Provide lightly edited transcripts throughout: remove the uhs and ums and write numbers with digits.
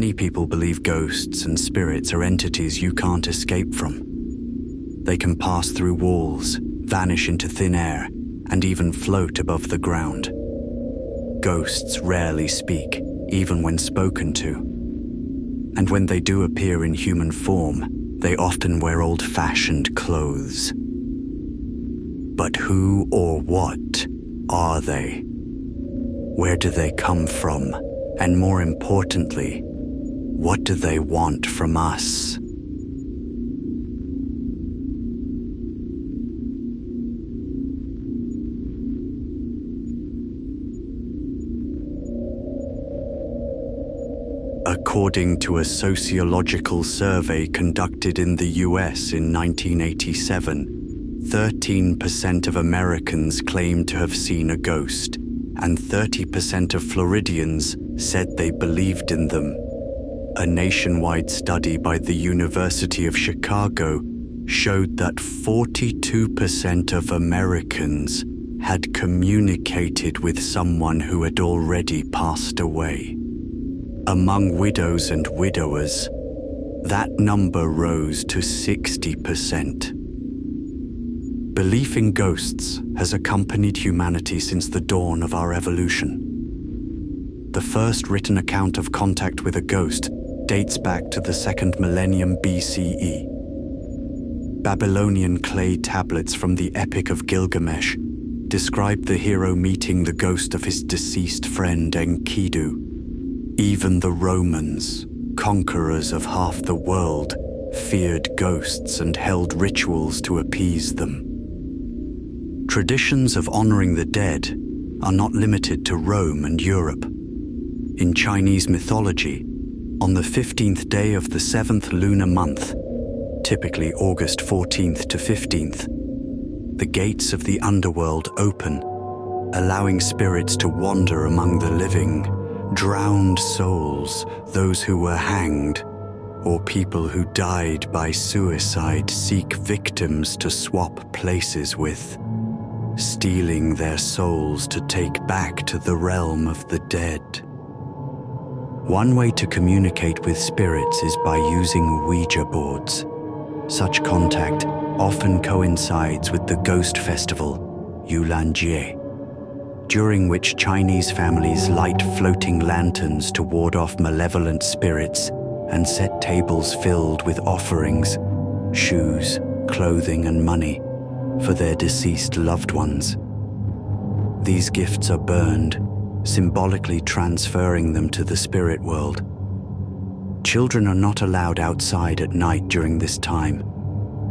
Many people believe ghosts and spirits are entities you can't escape from. They can pass through walls, vanish into thin air, and even float above the ground. Ghosts rarely speak, even when spoken to. And when they do appear in human form, they often wear old-fashioned clothes. But who or what are they? Where do they come from? And more importantly, what do they want from us? According to a sociological survey conducted in the US in 1987, 13% of Americans claimed to have seen a ghost, and 30% of Floridians said they believed in them. A nationwide study by the University of Chicago showed that 42% of Americans had communicated with someone who had already passed away. Among widows and widowers, that number rose to 60%. Belief in ghosts has accompanied humanity since the dawn of our evolution. The first written account of contact with a ghost dates back to the 2nd millennium BCE. Babylonian clay tablets from the Epic of Gilgamesh describe the hero meeting the ghost of his deceased friend Enkidu. Even the Romans, conquerors of half the world, feared ghosts and held rituals to appease them. Traditions of honoring the dead are not limited to Rome and Europe. In Chinese mythology, on the 15th day of the 7th lunar month, typically August 14th to 15th, the gates of the underworld open, allowing spirits to wander among the living, drowned souls, those who were hanged, or people who died by suicide seek victims to swap places with, stealing their souls to take back to the realm of the dead. One way to communicate with spirits is by using Ouija boards. Such contact often coincides with the ghost festival, Yulanjie, during which Chinese families light floating lanterns to ward off malevolent spirits and set tables filled with offerings, shoes, clothing, and money for their deceased loved ones. These gifts are burned, symbolically transferring them to the spirit world. Children are not allowed outside at night during this time,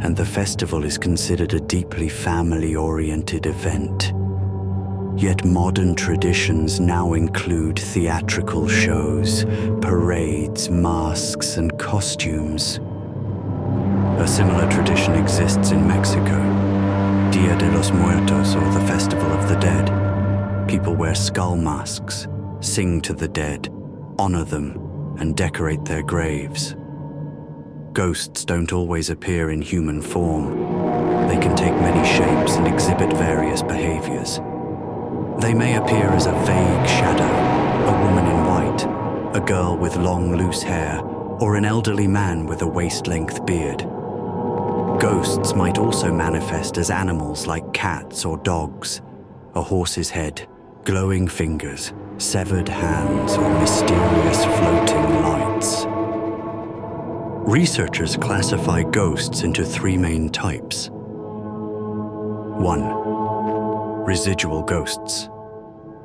and the festival is considered a deeply family-oriented event. Yet modern traditions now include theatrical shows, parades, masks, and costumes. A similar tradition exists in Mexico, Dia de los Muertos, or the Festival of the Dead. People wear skull masks, sing to the dead, honor them, and decorate their graves. Ghosts don't always appear in human form. They can take many shapes and exhibit various behaviors. They may appear as a vague shadow, a woman in white, a girl with long, loose hair, or an elderly man with a waist-length beard. Ghosts might also manifest as animals like cats or dogs, a horse's head, glowing fingers, severed hands, or mysterious floating lights. Researchers classify ghosts into three main types. 1. Residual ghosts.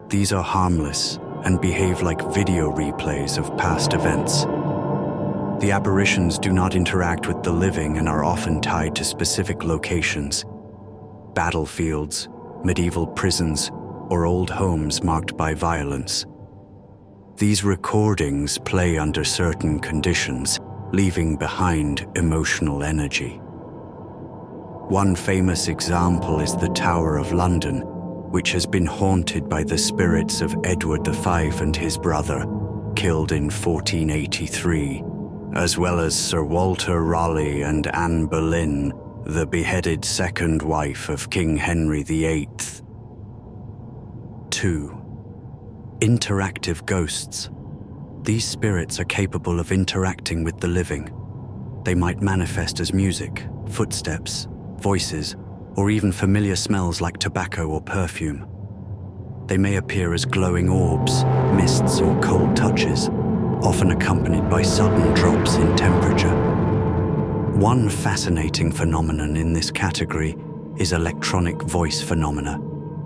These are harmless and behave like video replays of past events. The apparitions do not interact with the living and are often tied to specific locations: battlefields, medieval prisons, or old homes marked by violence. These recordings play under certain conditions, leaving behind emotional energy. One famous example is the Tower of London, which has been haunted by the spirits of Edward V and his brother, killed in 1483, as well as Sir Walter Raleigh and Anne Boleyn, the beheaded second wife of King Henry VIII. 2. Interactive ghosts. These spirits are capable of interacting with the living. They might manifest as music, footsteps, voices, or even familiar smells like tobacco or perfume. They may appear as glowing orbs, mists, or cold touches, often accompanied by sudden drops in temperature. One fascinating phenomenon in this category is electronic voice phenomena,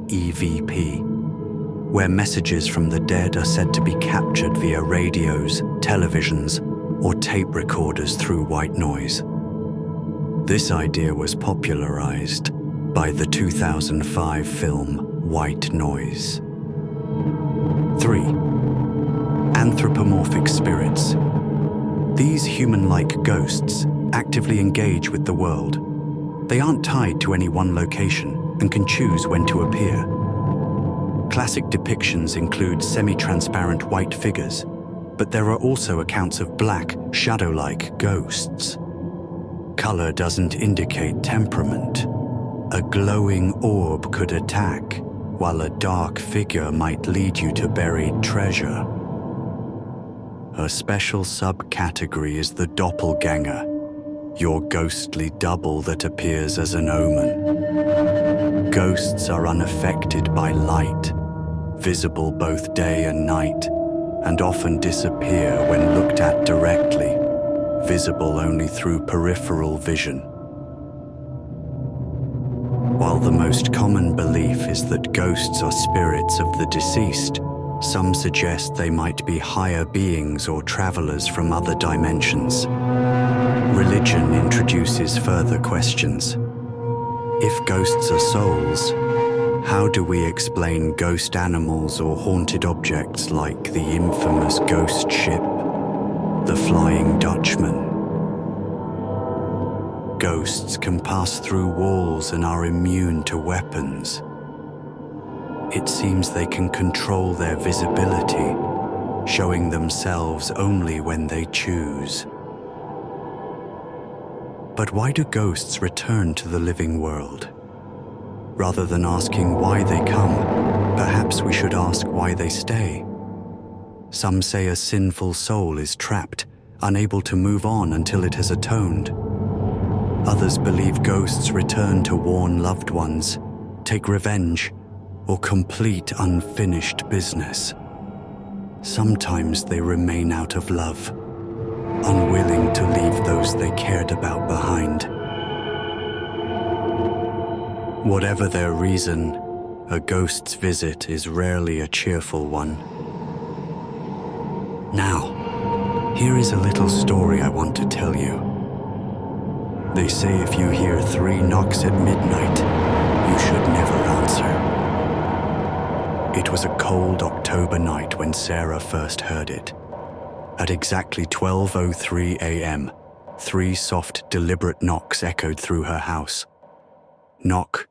EVP, where messages from the dead are said to be captured via radios, televisions, or tape recorders through white noise. This idea was popularized by the 2005 film White Noise. 3. Anthropomorphic spirits. These human-like ghosts actively engage with the world. They aren't tied to any one location and can choose when to appear. Classic depictions include semi-transparent white figures, but there are also accounts of black, shadow-like ghosts. Color doesn't indicate temperament. A glowing orb could attack, while a dark figure might lead you to buried treasure. A special subcategory is the doppelganger, your ghostly double that appears as an omen. Ghosts are unaffected by light, visible both day and night, and often disappear when looked at directly, visible only through peripheral vision. While the most common belief is that ghosts are spirits of the deceased, some suggest they might be higher beings or travelers from other dimensions. Religion introduces further questions. If ghosts are souls, how do we explain ghost animals or haunted objects like the infamous ghost ship, the Flying Dutchman? Ghosts can pass through walls and are immune to weapons. It seems they can control their visibility, showing themselves only when they choose. But why do ghosts return to the living world? Rather than asking why they come, perhaps we should ask why they stay. Some say a sinful soul is trapped, unable to move on until it has atoned. Others believe ghosts return to warn loved ones, take revenge, or complete unfinished business. Sometimes they remain out of love, unwilling to leave those they cared about behind. Whatever their reason, a ghost's visit is rarely a cheerful one. Now, here is a little story I want to tell you. They say if you hear 3 knocks at midnight, you should never answer. It was a cold October night when Sarah first heard it. At exactly 12:03 a.m., 3 soft, deliberate knocks echoed through her house. Knock,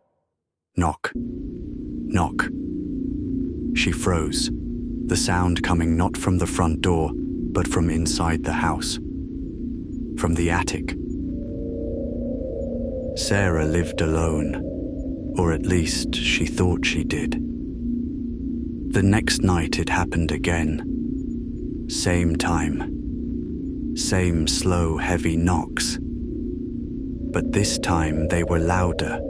knock, knock. She froze, the sound coming not from the front door, but from inside the house, from the attic. Sarah lived alone, or at least she thought she did. The next night it happened again. Same time. Same slow, heavy knocks. But this time they were louder,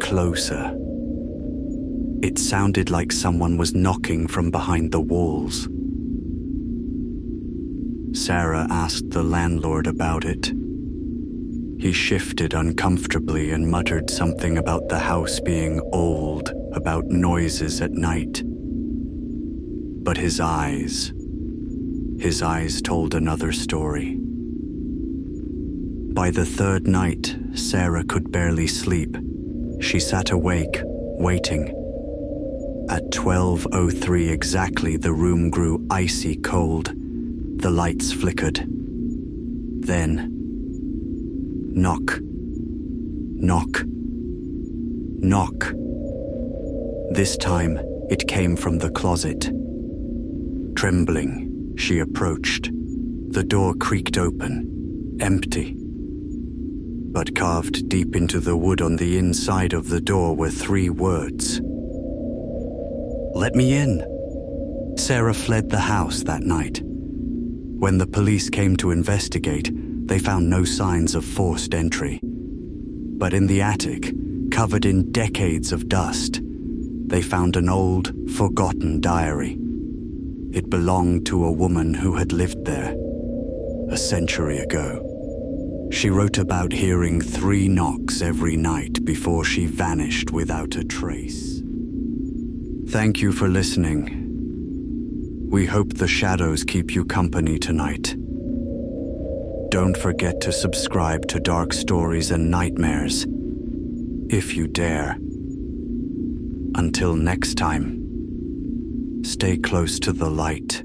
closer. It sounded like someone was knocking from behind the walls. Sarah asked the landlord about it. He shifted uncomfortably and muttered something about the house being old, about noises at night. But his eyes told another story. By the 3rd night, Sarah could barely sleep. She sat awake, waiting. At 12:03 exactly, the room grew icy cold. The lights flickered. Then, knock, knock, knock. This time, it came from the closet. Trembling, she approached. The door creaked open, empty. But carved deep into the wood on the inside of the door were 3 words. Let me in. Sarah fled the house that night. When the police came to investigate, they found no signs of forced entry. But in the attic, covered in decades of dust, they found an old, forgotten diary. It belonged to a woman who had lived there a century ago. She wrote about hearing 3 knocks every night before she vanished without a trace. Thank you for listening. We hope the shadows keep you company tonight. Don't forget to subscribe to Dark Stories and Nightmares, if you dare. Until next time, stay close to the light.